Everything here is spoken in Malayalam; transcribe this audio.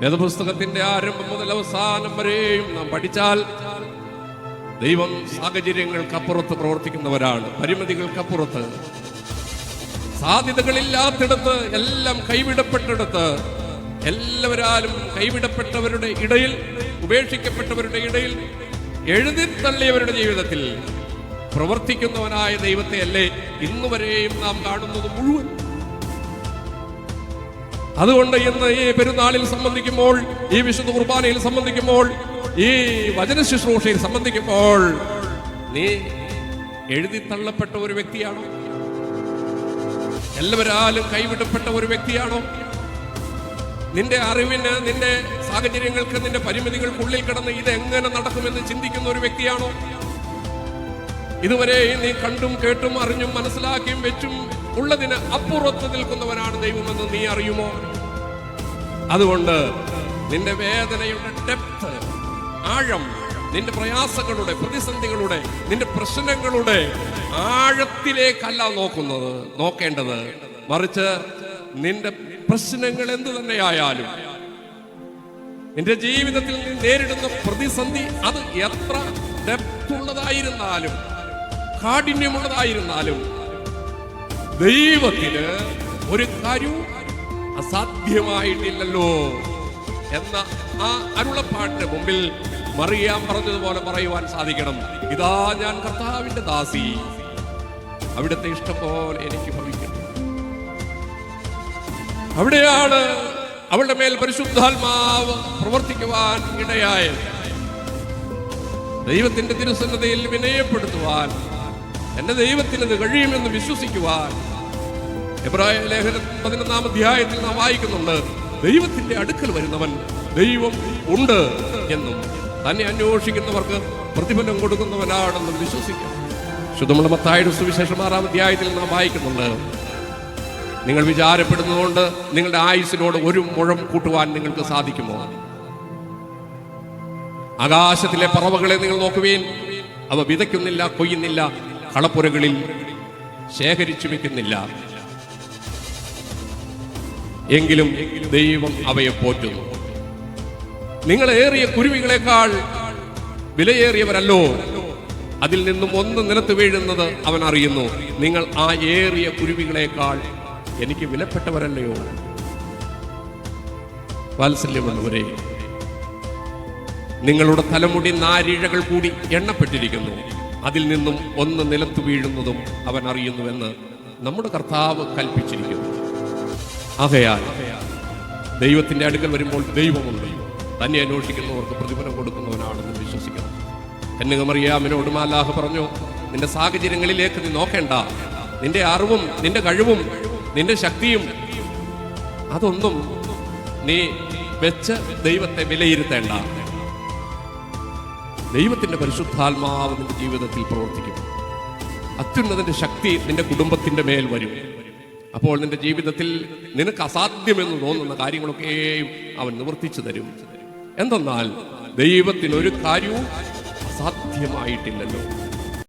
വേദപുസ്തകത്തിന്റെ ആരംഭം മുതൽ അവസാനം വരെയും നാം പഠിച്ചാൽ ദൈവം സാഹചര്യങ്ങൾക്കപ്പുറത്ത് പ്രവർത്തിക്കുന്നവരാണ്. പരിമിതികൾക്കപ്പുറത്ത്, സാധ്യതകളില്ലാത്തിടത്ത്, എല്ലാം കൈവിടപ്പെട്ടിടത്ത്, എല്ലാവരാലും കൈവിടപ്പെട്ടവരുടെ ഇടയിൽ, ഉപേക്ഷിക്കപ്പെട്ടവരുടെ ഇടയിൽ, എഴുതിത്തള്ളിയവരുടെ ജീവിതത്തിൽ പ്രവർത്തിക്കുന്നവനായ ദൈവത്തെ അല്ലേ ഇന്നുവരെയും നാം കാണുന്നത് മുഴുവൻ. അതുകൊണ്ട് ഇന്ന് ഈ പെരുന്നാളിൽ സംബന്ധിക്കുമ്പോൾ, ഈ വിശുദ്ധ കുർബാനയിൽ സംബന്ധിക്കുമ്പോൾ, ഈ വചന ശുശ്രൂഷയിൽ സംബന്ധിക്കുമ്പോൾ നീ എഴുതിത്തള്ളപ്പെട്ട ഒരു വ്യക്തിയാണോ? എല്ലാവരാലും കൈവിടപ്പെട്ട ഒരു വ്യക്തിയാണോ? നിന്റെ അറിവിന്, നിന്റെ സാഹചര്യങ്ങൾക്ക്, നിന്റെ പരിമിതികൾക്കുള്ളിൽ കിടന്ന് ഇതെങ്ങനെ നടക്കുമെന്ന് ചിന്തിക്കുന്ന ഒരു വ്യക്തിയാണോ? ഇതുവരെ നീ കണ്ടും കേട്ടും അറിഞ്ഞും മനസ്സിലാക്കിയും വെച്ചും ഉള്ളതിന് അപ്പുറത്ത് നിൽക്കുന്നവനാണ് ദൈവമെന്ന് നീ അറിയുമോ? അതുകൊണ്ട് നിന്റെ വേദനയുടെ ഡെപ്ത്, ആഴം, നിന്റെ പ്രയാസങ്ങളുടെ, പ്രതിസന്ധികളുടെ, നിന്റെ പ്രശ്നങ്ങളുടെ ആഴത്തിലേക്കല്ല നോക്കേണ്ടത്, മറിച്ച് നിന്റെ പ്രശ്നങ്ങൾ എന്തു തന്നെയായാലും, നിന്റെ ജീവിതത്തിൽ നീ നേരിടുന്ന പ്രതിസന്ധി അത് എത്ര ഡെപ്ത് ഉള്ളതായിരുന്നാലും, കാഠിന്യമുള്ളതായിരുന്നാലും, ദൈവത്തിന് ഒരു കാര്യവും അസാധ്യമായിട്ടില്ലല്ലോ എന്ന ആ അരുളപ്പാടിന്റെ മുമ്പിൽ മറിയാം പറഞ്ഞതുപോലെ പറയുവാൻ സാധിക്കണം. ഇതാ ഞാൻ കർത്താവിന്റെ ദാസി, അവിടുത്തെ ഇഷ്ടം പോലെ എനിക്ക് ഭവിക്കണം. അവിടെയാണ് അവളുടെ മേൽ പരിശുദ്ധാത്മാവ് പ്രവർത്തിക്കുവാൻ ഇടയായത്. ദൈവത്തിന്റെ തിരുസന്നതയിൽ വിനയപ്പെടുത്തുവാൻ എന്റെ ദൈവത്തിന് ഇത് കഴിയുമെന്ന് വിശ്വസിക്കുവാൻ എബ്രായ ലേഖനം 11-ാം അധ്യായത്തിൽ നാം വായിക്കുന്നുണ്ട്. ദൈവത്തിന്റെ അടുക്കൽ വരുന്നവൻ ദൈവം ഉണ്ട് എന്നും തന്നെ അന്വേഷിക്കുന്നവർക്ക് പ്രതിഫലം കൊടുക്കുന്നവനാണെന്നും വിശ്വസിക്കണം. ശുദ്ധമുള്ള മത്തായിയുടെ സുവിശേഷം 6-ാം അധ്യായത്തിൽ നാം വായിക്കുന്നുണ്ട്. നിങ്ങൾ വിചാരപ്പെടുന്നതുകൊണ്ട് നിങ്ങളുടെ ആയുസ്സിനോട് ഒരു മുഴം കൂട്ടുവാൻ നിങ്ങൾക്ക് സാധിക്കുമോ? ആകാശത്തിലെ പറവകളെ നിങ്ങൾ നോക്കുവീൻ, അവ വിതയ്ക്കുന്നില്ല, കൊയ്യുന്നില്ല, കളപ്പുരകളിൽ ശേഖരിച്ചു വെക്കുന്നില്ല, എങ്കിലും ദൈവം അവയെ പോറ്റുന്നു. നിങ്ങളേറിയ കുരുവികളെക്കാൾ വിലയേറിയവരല്ലോ, അതിൽ നിന്നും ഒന്ന് നിലത്ത് വീഴുന്നത് അവൻ അറിയുന്നു. നിങ്ങൾ ആ ഏറിയ കുരുവികളെക്കാൾ എനിക്ക് വിലപ്പെട്ടവരല്ലയോ? വാത്സല്യമുള്ളവരെ, നിങ്ങളുടെ തലമുടി നാരിഴകൾ കൂടി എണ്ണപ്പെട്ടിരിക്കുന്നു, അതിൽ നിന്നും ഒന്ന് നിലത്ത് വീഴുന്നതും അവൻ അറിയുന്നുവെന്ന് നമ്മുടെ കർത്താവ് കൽപ്പിച്ചിരിക്കുന്നു. ആകയാൽ ദൈവത്തിന്റെ അടുക്കൽ വരുമ്പോൾ ദൈവമുണ്ട്, തന്നെ അന്വേഷിക്കുന്നവർക്ക് പ്രതിഫലം കൊടുക്കുന്നവനാണെന്ന് വിശ്വസിക്കണം. കന്യകമറിയാമിനോട് മാലാഖ പറഞ്ഞു, നിന്റെ സാഹചര്യങ്ങളിലേക്ക് നീ നോക്കേണ്ട, നിന്റെ അറിവും നിന്റെ കഴിവും നിന്റെ ശക്തിയും അതൊന്നും നീ വെച്ച് ദൈവത്തെ വിലയിരുത്തേണ്ട. ദൈവത്തിന്റെ പരിശുദ്ധാത്മാവ് നിന്റെ ജീവിതത്തിൽ പ്രവർത്തിക്കും. അത്യുന്നതിന്റെ ശക്തി നിന്റെ കുടുംബത്തിന്റെ മേൽ വരും. അപ്പോൾ നിന്റെ ജീവിതത്തിൽ നിനക്ക് അസാധ്യമെന്ന് തോന്നുന്ന കാര്യങ്ങളൊക്കെയും അവൻ നിവർത്തിച്ചു തരും. എന്തെന്നാൽ ദൈവത്തിനൊരു കാര്യവും അസാധ്യമായിട്ടില്ലല്ലോ.